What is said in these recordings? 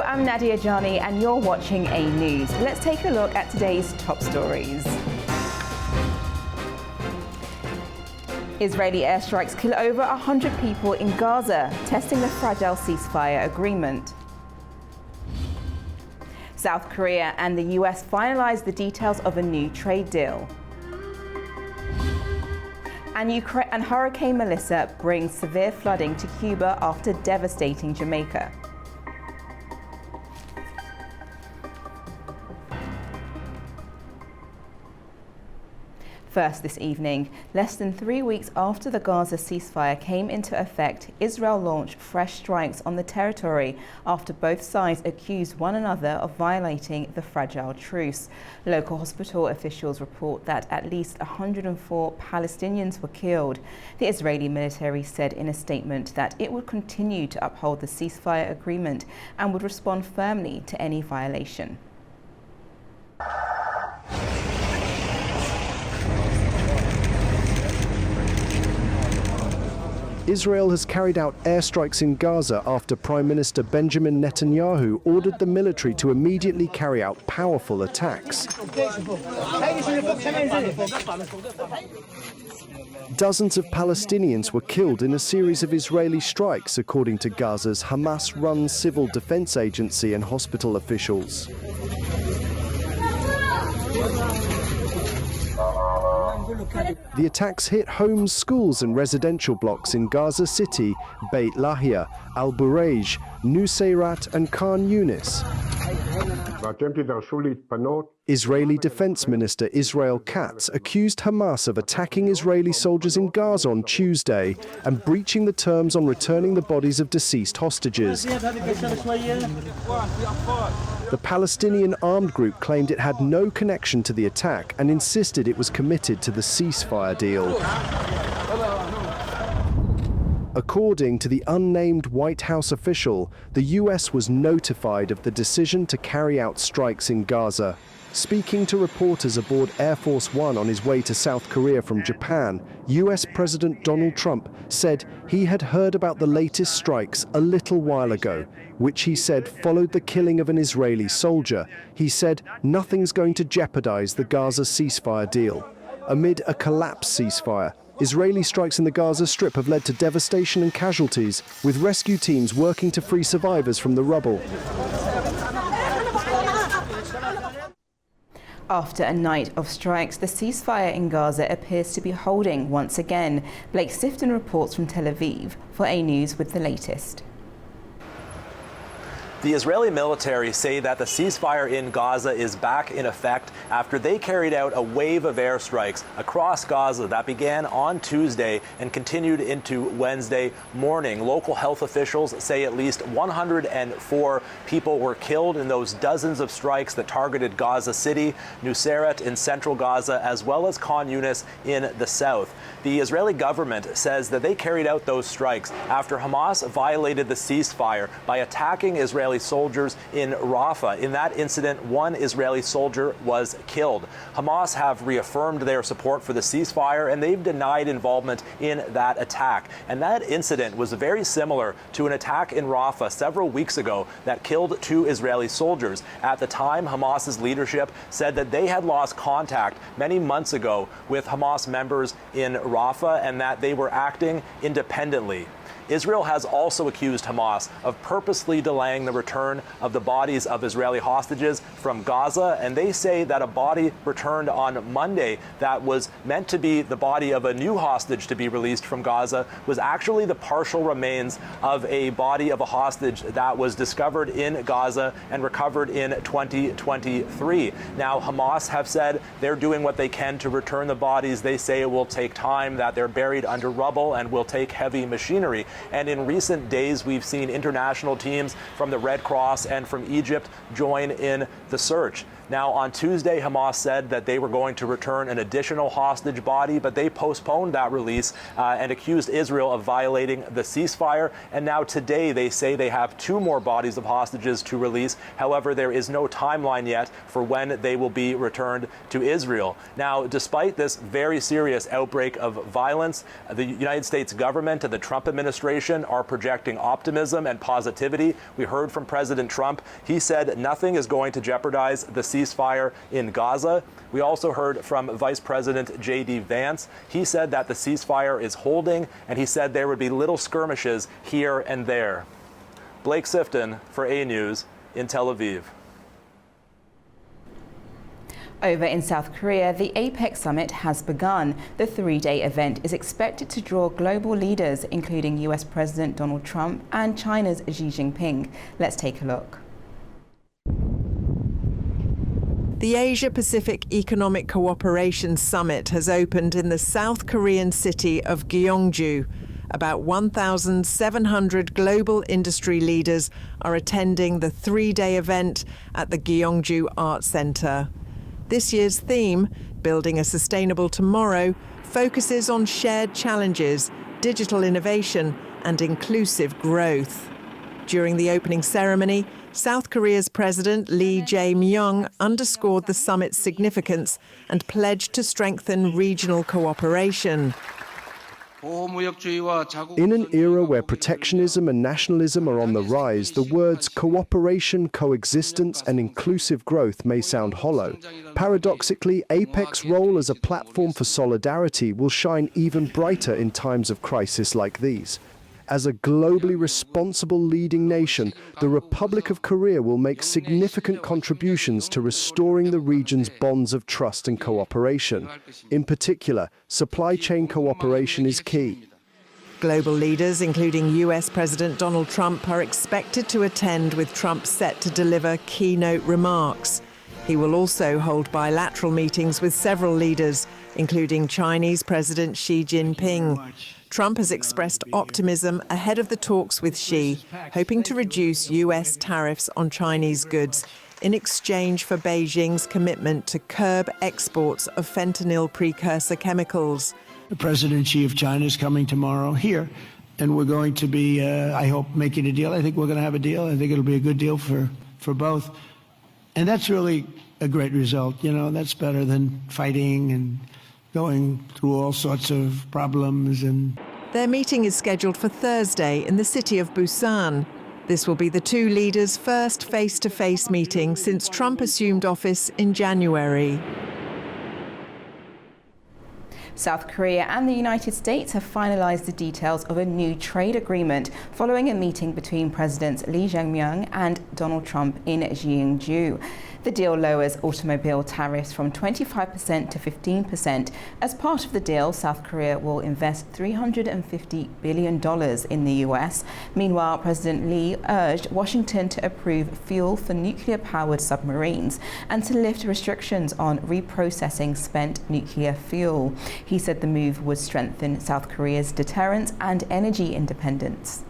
I'm Nadia Jani and you're watching A News. Let's take a look at today's top stories. Israeli airstrikes kill over 100 people in Gaza, testing the fragile ceasefire agreement. South Korea and the US finalized the details of a new trade deal. And Hurricane Melissa brings severe flooding to Cuba after devastating Jamaica. First this evening, less than 3 weeks after the Gaza ceasefire came into effect, Israel launched fresh strikes on the territory after both sides accused one another of violating the fragile truce. Local hospital officials report that at least 104 Palestinians were killed. The Israeli military said in a statement that it would continue to uphold the ceasefire agreement and would respond firmly to any violation. Israel has carried out airstrikes in Gaza after Prime Minister Benjamin Netanyahu ordered the military to immediately carry out powerful attacks. Dozens of Palestinians were killed in a series of Israeli strikes, according to Gaza's Hamas-run civil defense agency and hospital officials. The attacks hit homes, schools and residential blocks in Gaza City, Beit Lahia, Al-Bureij, Nuseirat and Khan Yunis. Israeli Defense Minister Israel Katz accused Hamas of attacking Israeli soldiers in Gaza on Tuesday and breaching the terms on returning the bodies of deceased hostages. The Palestinian armed group claimed it had no connection to the attack and insisted it was committed to the ceasefire deal. According to the unnamed White House official, the US was notified of the decision to carry out strikes in Gaza. Speaking to reporters aboard Air Force One on his way to South Korea from Japan, US President Donald Trump said he had heard about the latest strikes a little while ago, which he said followed the killing of an Israeli soldier. He said nothing's going to jeopardize the Gaza ceasefire deal. Amid a collapsed ceasefire, Israeli strikes in the Gaza Strip have led to devastation and casualties, with rescue teams working to free survivors from the rubble. After a night of strikes, the ceasefire in Gaza appears to be holding once again. Blake Sifton reports from Tel Aviv for A News with the latest. The Israeli military say that the ceasefire in Gaza is back in effect after they carried out a wave of airstrikes across Gaza that began on Tuesday and continued into Wednesday morning. Local health officials say at least 104 people were killed in those dozens of strikes that targeted Gaza City, Nuseirat in central Gaza, as well as Khan Yunis in the south. The Israeli government says that they carried out those strikes after Hamas violated the ceasefire by attacking Israeli soldiers in Rafah. In that incident, one Israeli soldier was killed. Hamas have reaffirmed their support for the ceasefire and they've denied involvement in that attack. And that incident was very similar to an attack in Rafah several weeks ago that killed 2 Israeli soldiers. At the time, Hamas's leadership said that they had lost contact many months ago with Hamas members in Rafah and that they were acting independently. Israel has also accused Hamas of purposely delaying the return of the bodies of Israeli hostages from Gaza, and they say that a body returned on Monday that was meant to be the body of a new hostage to be released from Gaza was actually the partial remains of a body of a hostage that was discovered in Gaza and recovered in 2023. Now, Hamas have said they're doing what they can to return the bodies. They say it will take time, that they're buried under rubble and will take heavy machinery. And in recent days, we've seen international teams from the Red Cross and from Egypt join in the search. Now, on Tuesday, Hamas said that they were going to return an additional hostage body, but they postponed that release and accused Israel of violating the ceasefire. And now today they say they have 2 more bodies of hostages to release. However, there is no timeline yet for when they will be returned to Israel. Now, despite this very serious outbreak of violence, the United States government and the Trump administration are projecting optimism and positivity. We heard from President Trump. He said nothing is going to jeopardize the ceasefire in Gaza. We also heard from Vice President J.D. Vance. He said that the ceasefire is holding, and he said there would be little skirmishes here and there. Blake Sifton for A News in Tel Aviv. Over in South Korea, the APEC summit has begun. The 3-day event is expected to draw global leaders, including US President Donald Trump and China's Xi Jinping. Let's take a look. The Asia-Pacific Economic Cooperation Summit has opened in the South Korean city of Gyeongju. About 1,700 global industry leaders are attending the 3-day event at the Gyeongju Art Center. This year's theme, Building a Sustainable Tomorrow, focuses on shared challenges, digital innovation, and inclusive growth. During the opening ceremony, South Korea's President Lee Jae-myung underscored the summit's significance and pledged to strengthen regional cooperation. In an era where protectionism and nationalism are on the rise, the words cooperation, coexistence, and inclusive growth may sound hollow. Paradoxically, APEC's role as a platform for solidarity will shine even brighter in times of crisis like these. As a globally responsible leading nation, the Republic of Korea will make significant contributions to restoring the region's bonds of trust and cooperation. In particular, supply chain cooperation is key. Global leaders, including US President Donald Trump, are expected to attend, with Trump set to deliver keynote remarks. He will also hold bilateral meetings with several leaders, including Chinese President Xi Jinping. Trump has expressed optimism ahead of the talks with Xi, hoping to reduce US tariffs on Chinese goods in exchange for Beijing's commitment to curb exports of fentanyl precursor chemicals. President Xi of China is coming tomorrow here, and we're going to be, I hope, making a deal. I think we're going to have a deal. I think it'll be a good deal for both. And that's really a great result. You know, that's better than fighting and going through all sorts of problems. And their meeting is scheduled for Thursday in the city of Busan. This will be the 2 leaders' first face-to-face meeting since Trump assumed office in January. South Korea and the United States have finalized the details of a new trade agreement following a meeting between Presidents Lee Jae-myung and Donald Trump in Gyeongju. The deal lowers automobile tariffs from 25% to 15%. As part of the deal, South Korea will invest $350 billion in the US. Meanwhile, President Lee urged Washington to approve fuel for nuclear-powered submarines and to lift restrictions on reprocessing spent nuclear fuel. He said the move would strengthen South Korea's deterrence and energy independence.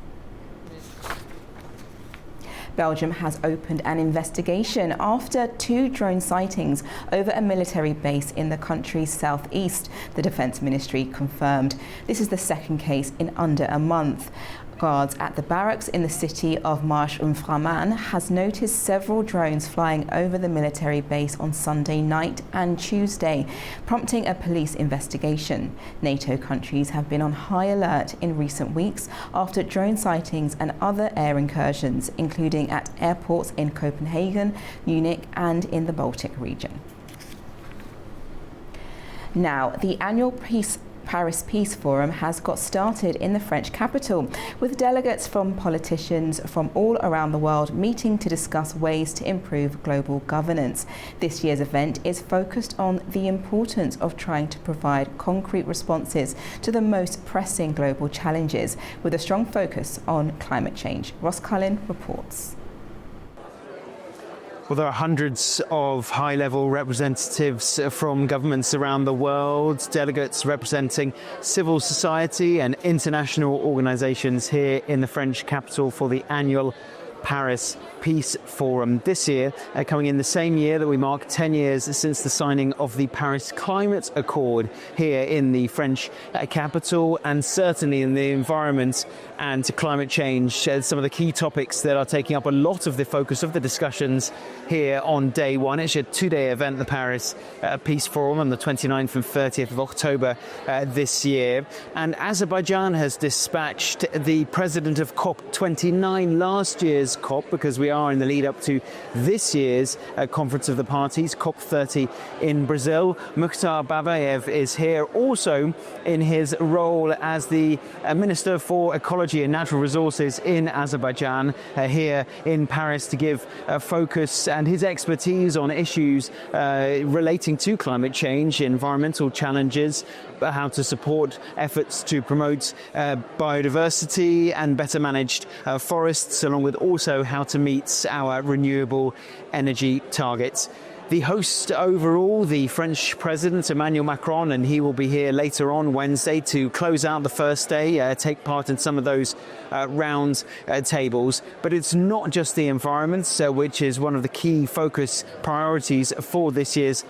Belgium has opened an investigation after 2 drone sightings over a military base in the country's southeast, the Defence Ministry confirmed. This is the 2nd case in under a month. Guards at the barracks in the city of Marche-en-Framand has noticed several drones flying over the military base on Sunday night and Tuesday, prompting a police investigation. NATO countries have been on high alert in recent weeks after drone sightings and other air incursions, including at airports in Copenhagen, Munich, and in the Baltic region. Now, the annual Paris Peace Forum has got started in the French capital, with delegates from politicians from all around the world meeting to discuss ways to improve global governance. This year's event is focused on the importance of trying to provide concrete responses to the most pressing global challenges, with a strong focus on climate change. Ross Cullen reports. Well, there are hundreds of high-level representatives from governments around the world, delegates representing civil society and international organisations here in the French capital for the annual Paris Peace Forum this year, coming in the same year that we mark 10 years since the signing of the Paris Climate Accord here in the French capital, and certainly in the environment and climate change, some of the key topics that are taking up a lot of the focus of the discussions here on day one. It's a two-day event, the Paris Peace Forum, on the 29th and 30th of October this year. And Azerbaijan has dispatched the president of COP29, last year's COP, because we are in the lead up to this year's Conference of the Parties, COP30 in Brazil. Mukhtar Babayev is here also in his role as the Minister for Ecology and Natural Resources in Azerbaijan, here in Paris to give focus and his expertise on issues relating to climate change, environmental challenges, how to support efforts to promote biodiversity and better managed forests, along with also how to meet our renewable energy targets. The host overall, the French President Emmanuel Macron, and he will be here later on Wednesday to close out the first day, take part in some of those round tables. But it's not just the environment, which is one of the key focus priorities for this year's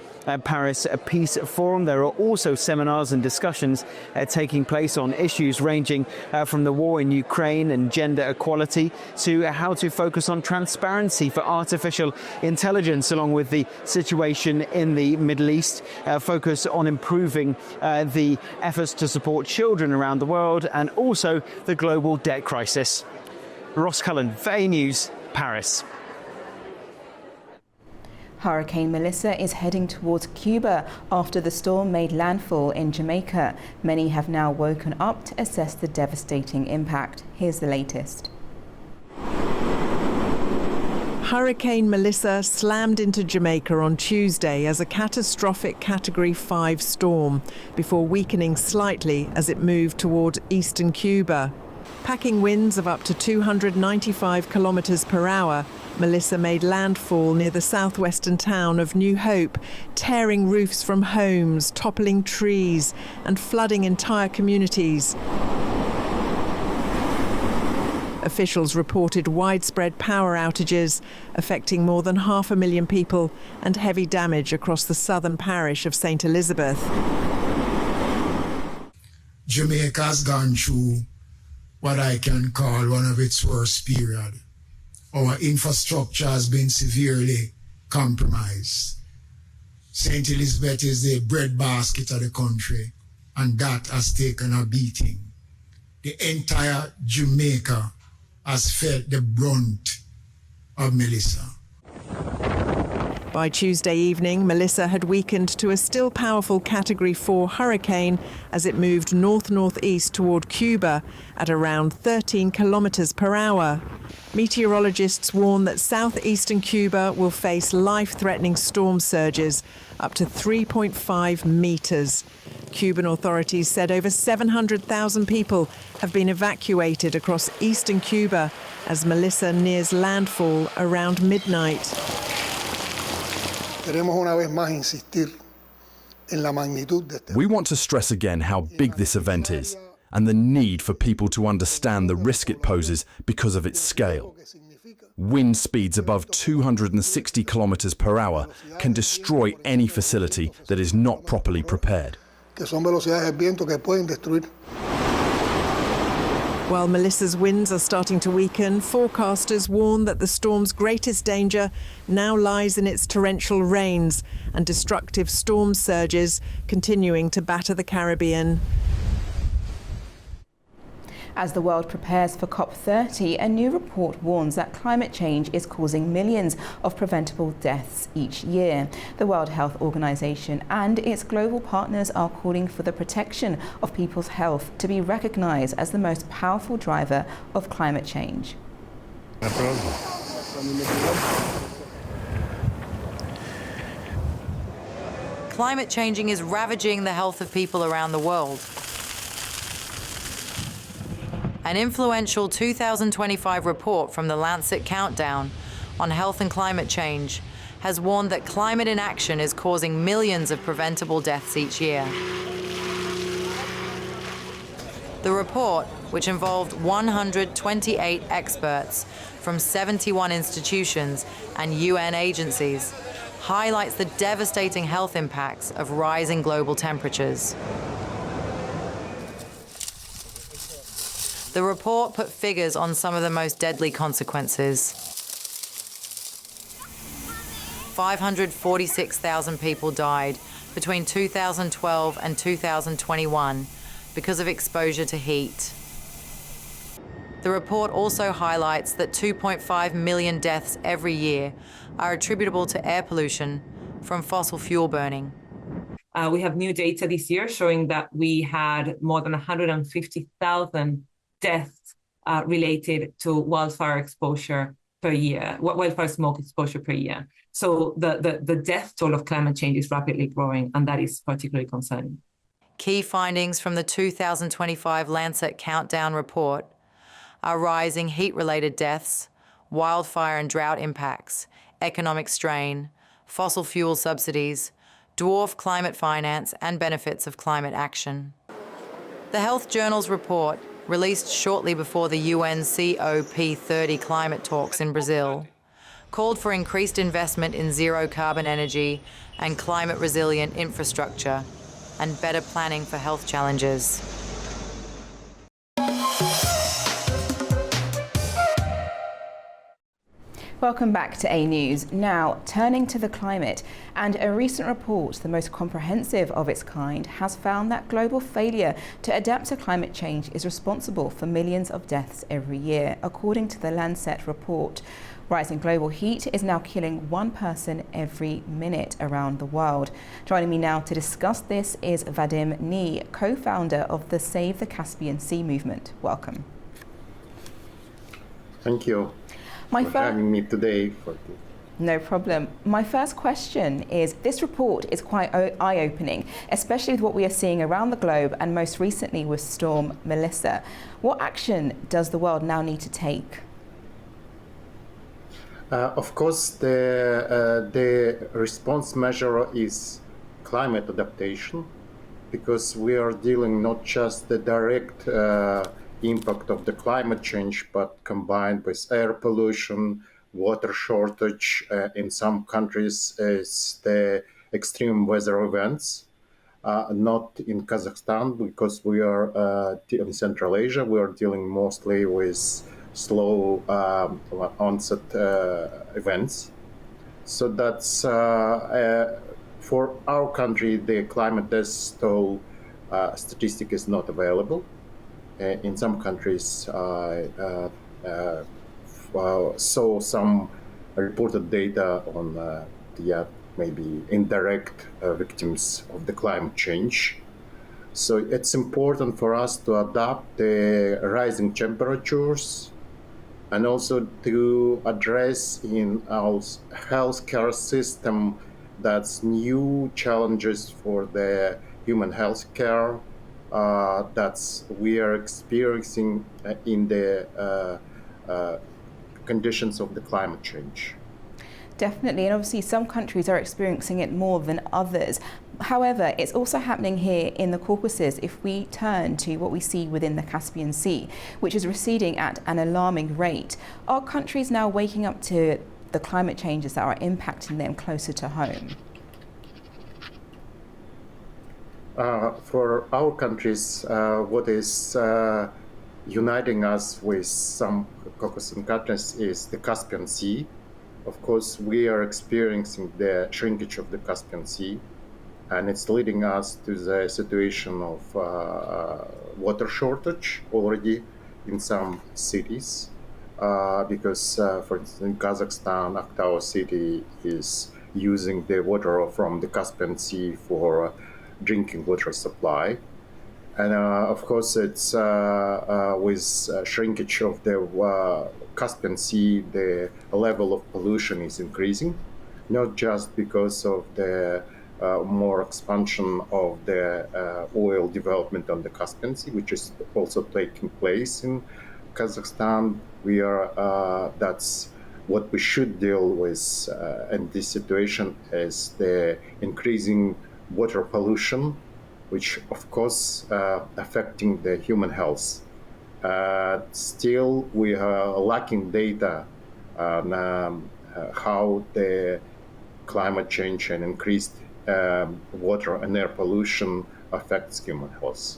Paris Peace Forum. There are also seminars and discussions taking place on issues ranging from the war in Ukraine and gender equality to how to focus on transparency for artificial intelligence, along with the situation in the Middle East, focus on improving the efforts to support children around the world, and also the global debt crisis. Ross Cullen, VA News, Paris. Hurricane Melissa is heading towards Cuba after the storm made landfall in Jamaica. Many have now woken up to assess the devastating impact. Here's the latest. Hurricane Melissa slammed into Jamaica on Tuesday as a catastrophic Category 5 storm before weakening slightly as it moved toward eastern Cuba. Packing winds of up to 295 kilometers per hour, Melissa made landfall near the southwestern town of New Hope, tearing roofs from homes, toppling trees, and flooding entire communities. Officials reported widespread power outages, affecting more than 500,000 people, and heavy damage across the southern parish of St. Elizabeth. Jamaica's gone through what I can call one of its worst periods. Our infrastructure has been severely compromised. St. Elizabeth is the breadbasket of the country, and that has taken a beating. The entire Jamaica has felt the brunt of Melissa. By Tuesday evening, Melissa had weakened to a still powerful Category 4 hurricane as it moved north-northeast toward Cuba at around 13 kilometers per hour. Meteorologists warn that southeastern Cuba will face life-threatening storm surges up to 3.5 meters. Cuban authorities said over 700,000 people have been evacuated across eastern Cuba as Melissa nears landfall around midnight. We want to stress again how big this event is and the need for people to understand the risk it poses because of its scale. Wind speeds above 260 kilometers per hour can destroy any facility that is not properly prepared. While Melissa's winds are starting to weaken, forecasters warn that the storm's greatest danger now lies in its torrential rains and destructive storm surges continuing to batter the Caribbean. As the world prepares for COP30, a new report warns that climate change is causing millions of preventable deaths each year. The World Health Organization and its global partners are calling for the protection of people's health to be recognized as the most powerful driver of climate change. Climate changing is ravaging the health of people around the world. An influential 2025 report from the Lancet Countdown on health and climate change has warned that climate inaction is causing millions of preventable deaths each year. The report, which involved 128 experts from 71 institutions and UN agencies, highlights the devastating health impacts of rising global temperatures. The report put figures on some of the most deadly consequences. 546,000 people died between 2012 and 2021 because of exposure to heat. The report also highlights that 2.5 million deaths every year are attributable to air pollution from fossil fuel burning. We have new data this year showing that we had more than 150,000 deaths related to wildfire exposure per year, wildfire smoke exposure per year. So the death toll of climate change is rapidly growing, and that is particularly concerning. Key findings from the 2025 Lancet Countdown report are rising heat-related deaths, wildfire and drought impacts, economic strain, fossil fuel subsidies, dwarf climate finance, and benefits of climate action. The Health Journal's report, released shortly before the UN COP30 climate talks in Brazil, called for increased investment in zero-carbon energy and climate-resilient infrastructure and better planning for health challenges. Welcome back to A News. Now, turning to the climate, and a recent report, the most comprehensive of its kind, has found that global failure to adapt to climate change is responsible for millions of deaths every year, according to the Lancet report. Rising global heat is now killing one person every minute around the world. Joining me now to discuss this is Vadim Nee, co-founder of the Save the Caspian Sea movement. Welcome. Thank you for having me today. No problem. My first question is, this report is quite eye-opening, especially with what we are seeing around the globe and most recently with Storm Melissa. What action does the world now need to take? Of course, the response measure is climate adaptation, because we are dealing not just the direct impact of the climate change, but combined with air pollution, water shortage, in some countries is the extreme weather events. Not in Kazakhstan, because we are in Central Asia, we are dealing mostly with slow onset events. So that's for our country, the climate death toll statistic is not available. In some countries, saw some reported data on maybe indirect victims of the climate change. So it's important for us to adapt the rising temperatures and also to address in our healthcare system that's new challenges for the human healthcare that's we are experiencing in the conditions of the climate change. Definitely, and obviously some countries are experiencing it more than others. However, it's also happening here in the Caucasus if we turn to what we see within the Caspian Sea, which is receding at an alarming rate. Are countries now waking up to the climate changes that are impacting them closer to home? For our countries, what is uniting us with some Caucasus countries is the Caspian Sea. Of course, we are experiencing the shrinkage of the Caspian Sea, and it's leading us to the situation of water shortage already in some cities. Because, for instance, in Kazakhstan, Aktau city is using the water from the Caspian Sea for drinking water supply. And of course, it's with shrinkage of the Caspian Sea, the level of pollution is increasing, not just because of the more expansion of the oil development on the Caspian Sea, which is also taking place in Kazakhstan. We are that's what we should deal with in this situation is the increasing water pollution, which of course affecting the human health. Still, we are lacking data on how the climate change and increased water and air pollution affects human health.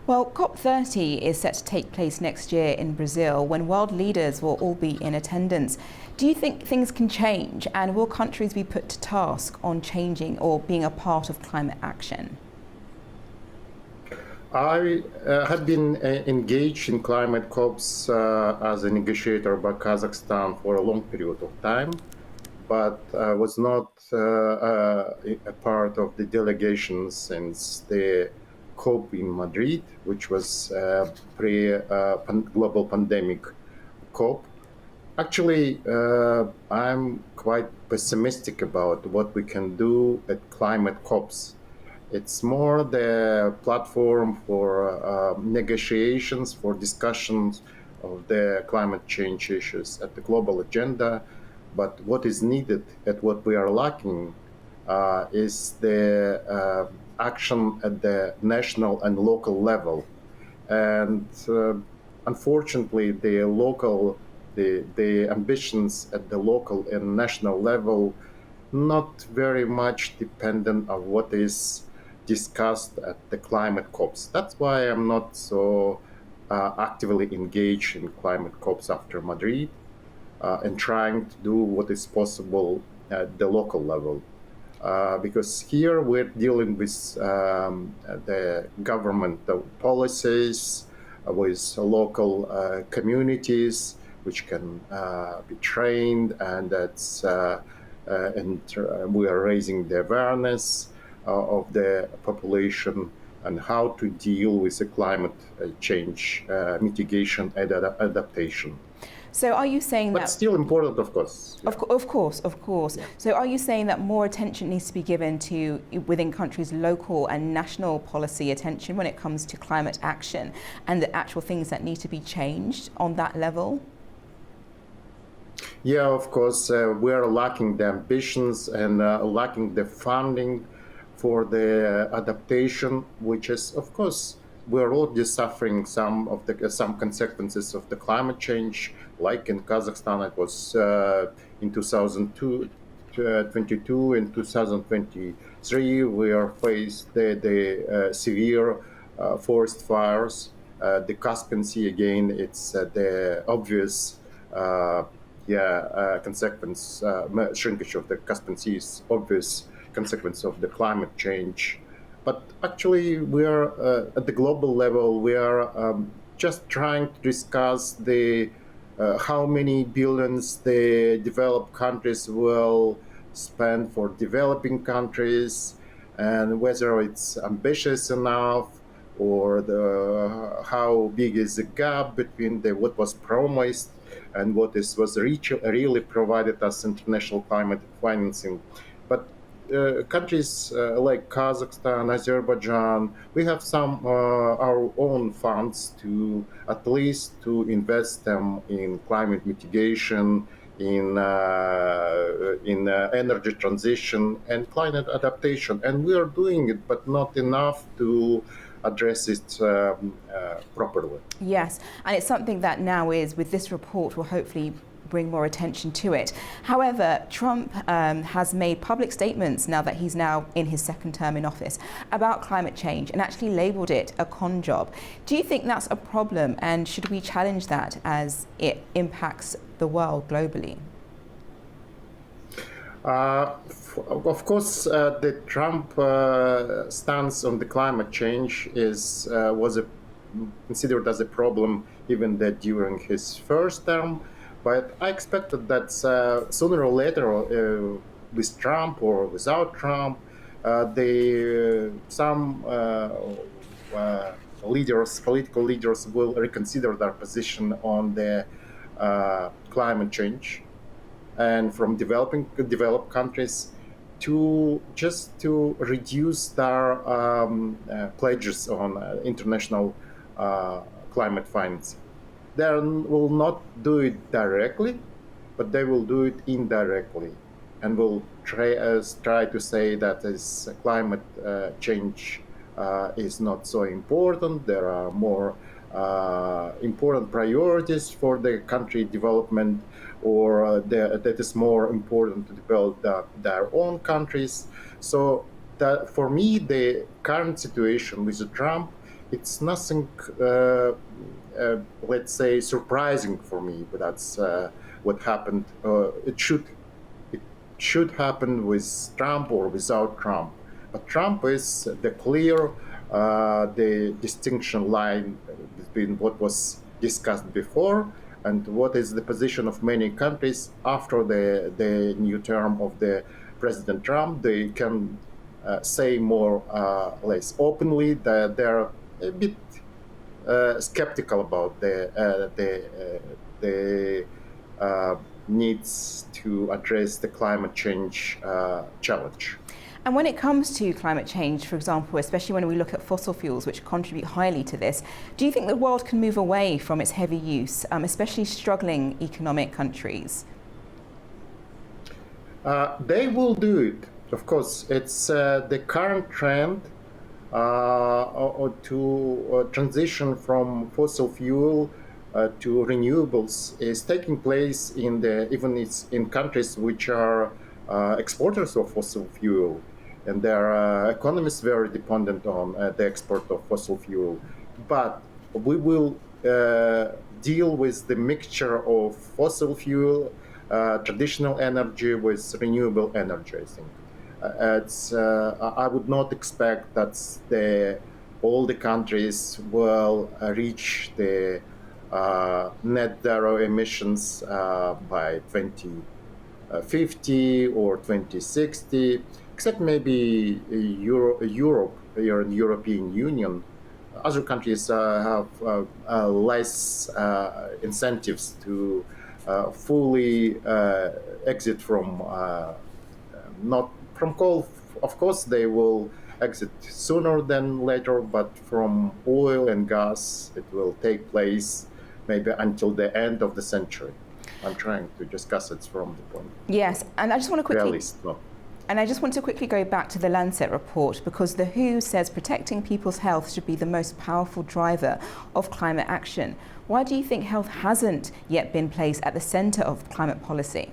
Well, COP30 is set to take place next year in Brazil, when world leaders will all be in attendance. Do you think things can change, and will countries be put to task on changing or being a part of climate action? I have been engaged in climate COPs as a negotiator by Kazakhstan for a long period of time, but I was not a part of the delegation since the COP in Madrid, which was pre-global pandemic COP. Actually, I'm quite pessimistic about what we can do at climate COPs. It's more the platform for negotiations, for discussions of the climate change issues at the global agenda. But what is needed and what we are lacking is the action at the national and local level. And unfortunately, the ambitions at the local and national level not very much dependent on what is discussed at the climate COPs. That's why I'm not so actively engaged in climate COPs after Madrid and trying to do what is possible at the local level. Because here we're dealing with the government policies, with local communities, which can be trained, and that's we are raising the awareness of the population and how to deal with the climate change mitigation and adaptation. So are you saying that... But still important, of course. Yeah. Of course. Yeah. So are you saying that more attention needs to be given to, within countries, local and national policy attention when it comes to climate action and the actual things that need to be changed on that level? Yeah, of course. We are lacking the ambitions and lacking the funding for the adaptation, which is, of course, we're already suffering some consequences of the climate change. Like in Kazakhstan, it was in 2022 and 2023, we are faced the severe forest fires. The Caspian Sea, again, it's the obvious consequence, shrinkage of the Caspian Sea is obvious consequence of the climate change. But actually, we are at the global level, we are just trying to discuss the how many billions the developed countries will spend for developing countries, and whether it's ambitious enough, or how big is the gap between what was promised and what was really provided as international climate financing. But countries like Kazakhstan, Azerbaijan, we have some our own funds to at least to invest them in climate mitigation, in energy transition and climate adaptation, and we are doing it, but not enough to address it properly. Yes, and it's something that now is, with this report, will hopefully bring more attention to it. However, Trump has made public statements now that he's now in his second term in office about climate change and actually labelled it a con job. Do you think that's a problem, and should we challenge that as it impacts the world globally? Of course, the Trump stance on the climate change was considered as a problem even during his first term. But I expected that sooner or later, with Trump or without Trump, some political leaders will reconsider their position on the climate change, and from developed countries to reduce their pledges on international climate finance. They will not do it directly, but they will do it indirectly, and will try to say that is climate change is not so important. There are more important priorities for the country development, or that is more important to develop their own countries. So that for me, the current situation with Trump, it's nothing, let's say, surprising for me. But that's what happened. It should happen with Trump or without Trump. But Trump is the clear, the distinction line between what was discussed before and what is the position of many countries after the new term of the President Trump. They can say more less openly that they're a bit skeptical about the needs to address the climate change challenge. And when it comes to climate change, for example, especially when we look at fossil fuels, which contribute highly to this, do you think the world can move away from its heavy use, especially struggling economic countries? They will do it. Of course, it's the current trend to transition from fossil fuel to renewables is taking place even in countries which are exporters of fossil fuel, and their economy is very dependent on the export of fossil fuel. But we will deal with the mixture of fossil fuel, traditional energy with renewable energy, I think. I would not expect that all the countries will reach the net zero emissions by 2050 or 2060, except maybe Europe or the European Union. Other countries have less incentives to fully exit from not from coal. Of course, they will exit sooner than later, but from oil and gas, it will take place maybe until the end of the century. I'm trying to discuss it from the point. Yes, and I just want to quickly. Realist, no. And I just want to quickly go back to the Lancet report, because the WHO says protecting people's health should be the most powerful driver of climate action. Why do you think health hasn't yet been placed at the center of climate policy?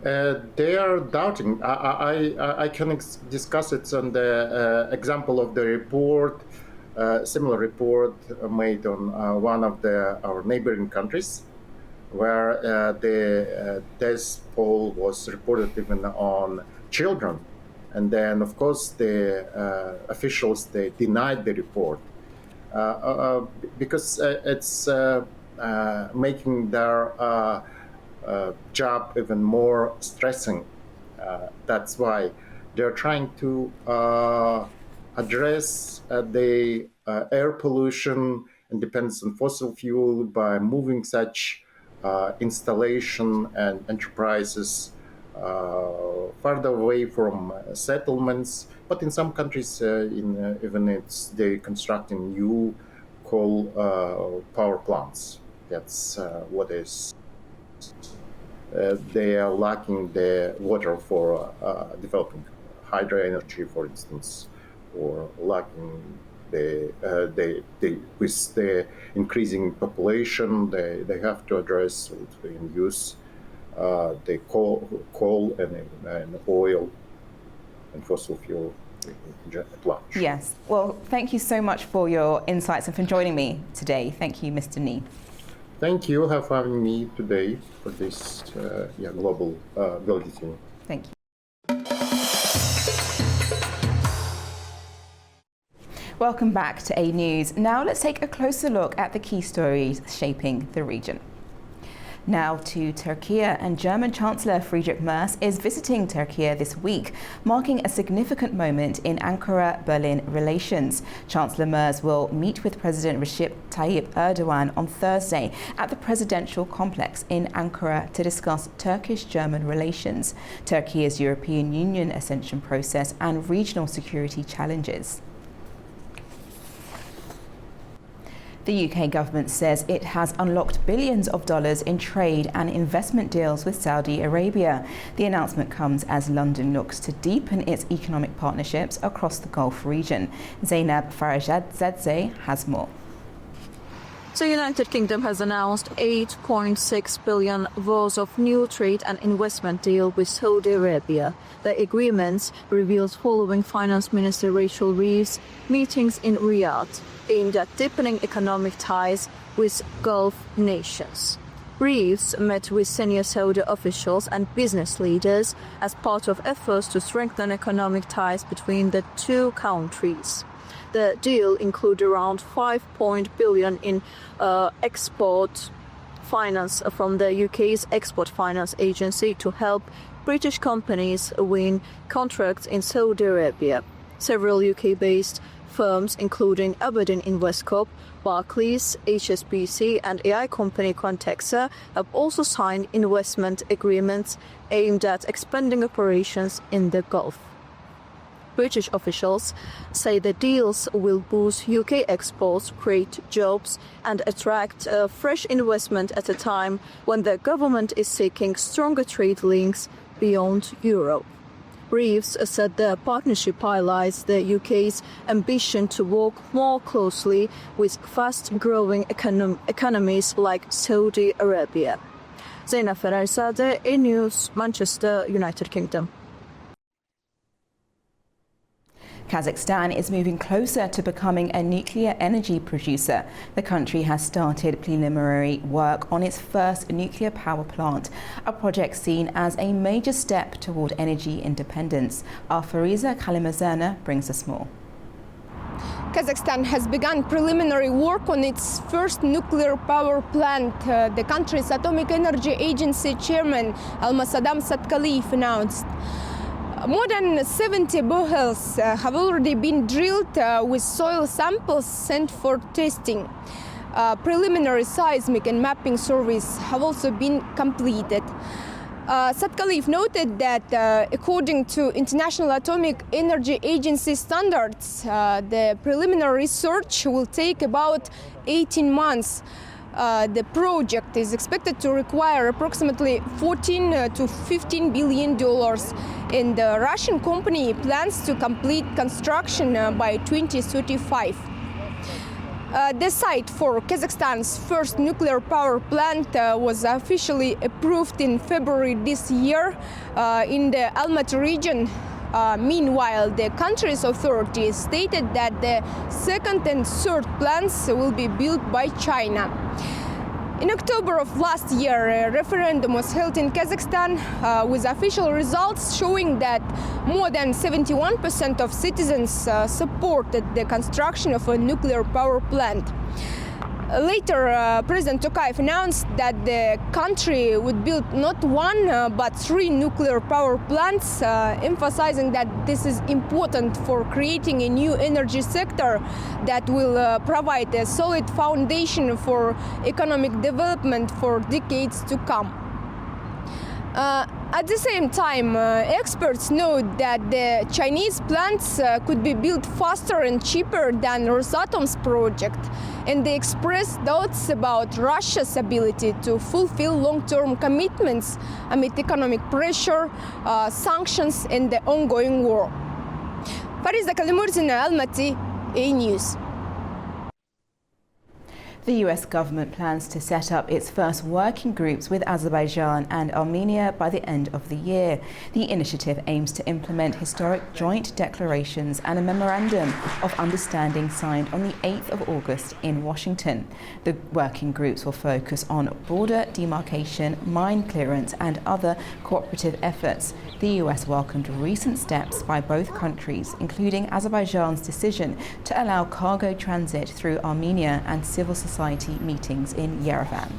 They are doubting. I can discuss it on the example of the report, similar report made on one of our neighboring countries, where the death toll was reported even on children. And then, of course, the officials, they denied the report because it's making their job even more stressing. That's why they're trying to address the air pollution and dependence on fossil fuel by moving such installation and enterprises further away from settlements. But in some countries, even they constructing new coal power plants. That's what is. They are lacking the water for developing hydro energy, for instance, or lacking with the increasing population, they have to address and use the coal and oil and fossil fuel at large. Yes. Well, thank you so much for your insights and for joining me today. Thank you, Mr. Ni. Thank you for having me today for this global bulletin. Thank you. Welcome back to A News. Now let's take a closer look at the key stories shaping the region. Now to Turkey, and German Chancellor Friedrich Merz is visiting Turkey this week, marking a significant moment in Ankara-Berlin relations. Chancellor Merz will meet with President Recep Tayyip Erdogan on Thursday at the presidential complex in Ankara to discuss Turkish-German relations, Turkey's European Union accession process and regional security challenges. The UK government says it has unlocked billions of dollars in trade and investment deals with Saudi Arabia. The announcement comes as London looks to deepen its economic partnerships across the Gulf region. Zainab Farajadzadeh has more. The United Kingdom has announced $8.6 billion worth of new trade and investment deal with Saudi Arabia. The agreements revealed following Finance Minister Rachel Reeves' meetings in Riyadh, aimed at deepening economic ties with Gulf nations. Reeves met with senior Saudi officials and business leaders as part of efforts to strengthen economic ties between the two countries. The deal includes around $5 billion in export finance from the UK's Export Finance Agency to help British companies win contracts in Saudi Arabia. Several UK-based firms, including Aberdeen Investcorp, Barclays, HSBC and AI company Contexa, have also signed investment agreements aimed at expanding operations in the Gulf. British officials say the deals will boost UK exports, create jobs and attract fresh investment at a time when the government is seeking stronger trade links beyond Europe. Reeves said the partnership highlights the UK's ambition to work more closely with fast-growing economies like Saudi Arabia. Zainab Farajadzadeh, A News, Manchester, United Kingdom. Kazakhstan is moving closer to becoming a nuclear energy producer. The country has started preliminary work on its first nuclear power plant, a project seen as a major step toward energy independence. Our Fariza Kalimazana brings us more. Kazakhstan has begun preliminary work on its first nuclear power plant. The country's Atomic Energy Agency chairman Almasadam Satkaliyev announced. More than 70 boreholes have already been drilled with soil samples sent for testing. Preliminary seismic and mapping surveys have also been completed. Satkaliyev noted that according to International Atomic Energy Agency standards, the preliminary research will take about 18 months. The project is expected to require approximately $14 to $15 billion, and the Russian company plans to complete construction by 2035. The site for Kazakhstan's first nuclear power plant was officially approved in February this year in the Almaty region. Meanwhile, the country's authorities stated that the second and third plants will be built by China. In October of last year, a referendum was held in Kazakhstan with official results showing that more than 71% of citizens supported the construction of a nuclear power plant. Later, President Tokayev announced that the country would build not one, but 3 nuclear power plants, emphasizing that this is important for creating a new energy sector that will provide a solid foundation for economic development for decades to come. At the same time, experts note that the Chinese plants could be built faster and cheaper than Rosatom's project, and they express doubts about Russia's ability to fulfill long-term commitments amid economic pressure, sanctions, and the ongoing war. Fariza Kalimurtina, Almaty, A News. The US government plans to set up its first working groups with Azerbaijan and Armenia by the end of the year. The initiative aims to implement historic joint declarations and a memorandum of understanding signed on the 8th of August in Washington. The working groups will focus on border demarcation, mine clearance and other cooperative efforts. The US welcomed recent steps by both countries, including Azerbaijan's decision to allow cargo transit through Armenia and civil society meetings in Yerevan.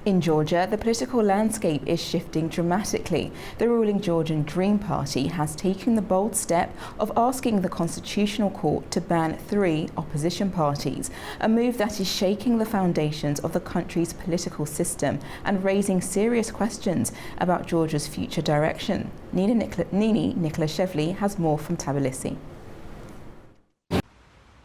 In Georgia, the political landscape is shifting dramatically. The ruling Georgian Dream Party has taken the bold step of asking the Constitutional Court to ban 3 opposition parties, a move that is shaking the foundations of the country's political system and raising serious questions about Georgia's future direction. Nini Nikolashvili has more from Tbilisi.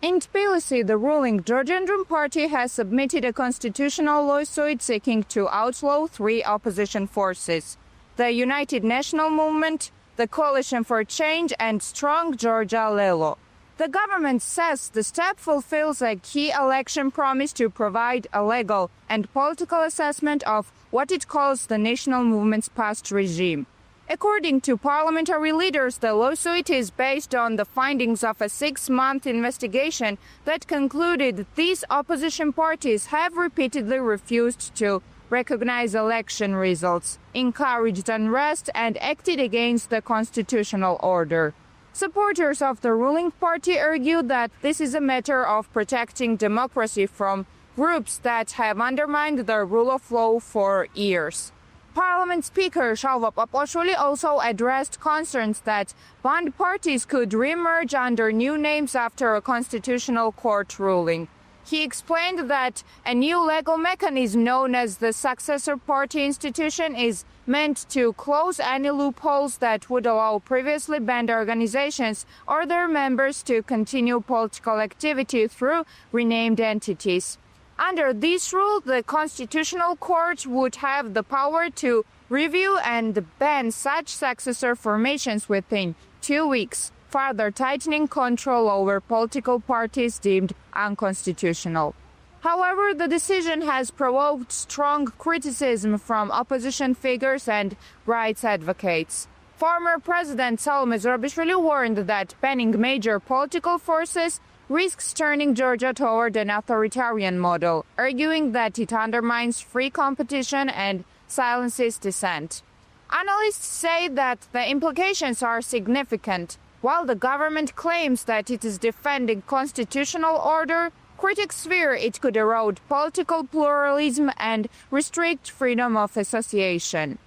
In Tbilisi, the ruling Georgian Dream Party has submitted a constitutional lawsuit seeking to outlaw 3 opposition forces: the United National Movement, the Coalition for Change, and Strong Georgia Lelo. The government says the step fulfills a key election promise to provide a legal and political assessment of what it calls the national movement's past regime. According to parliamentary leaders, the lawsuit is based on the findings of a 6-month investigation that concluded these opposition parties have repeatedly refused to recognize election results, encouraged unrest, and acted against the constitutional order. Supporters of the ruling party argue that this is a matter of protecting democracy from groups that have undermined the rule of law for years. Parliament Speaker Shalva Paposhvili also addressed concerns that banned parties could re-emerge under new names after a constitutional court ruling. He explained that a new legal mechanism known as the Successor Party Institution is meant to close any loopholes that would allow previously banned organizations or their members to continue political activity through renamed entities. Under this rule, the Constitutional Court would have the power to review and ban such successor formations within 2 weeks, further tightening control over political parties deemed unconstitutional. However, the decision has provoked strong criticism from opposition figures and rights advocates. Former President Salome Zurabishvili warned that banning major political forces risks turning Georgia toward an authoritarian model, arguing that it undermines free competition and silences dissent. Analysts say that the implications are significant. While the government claims that it is defending constitutional order, critics fear it could erode political pluralism and restrict freedom of association.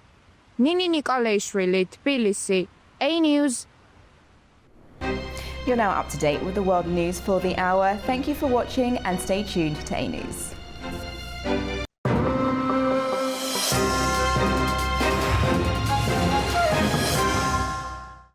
Nini Nikolaishvili, Tbilisi, A News. You're now up to date with the world news for the hour. Thank you for watching and stay tuned to A News.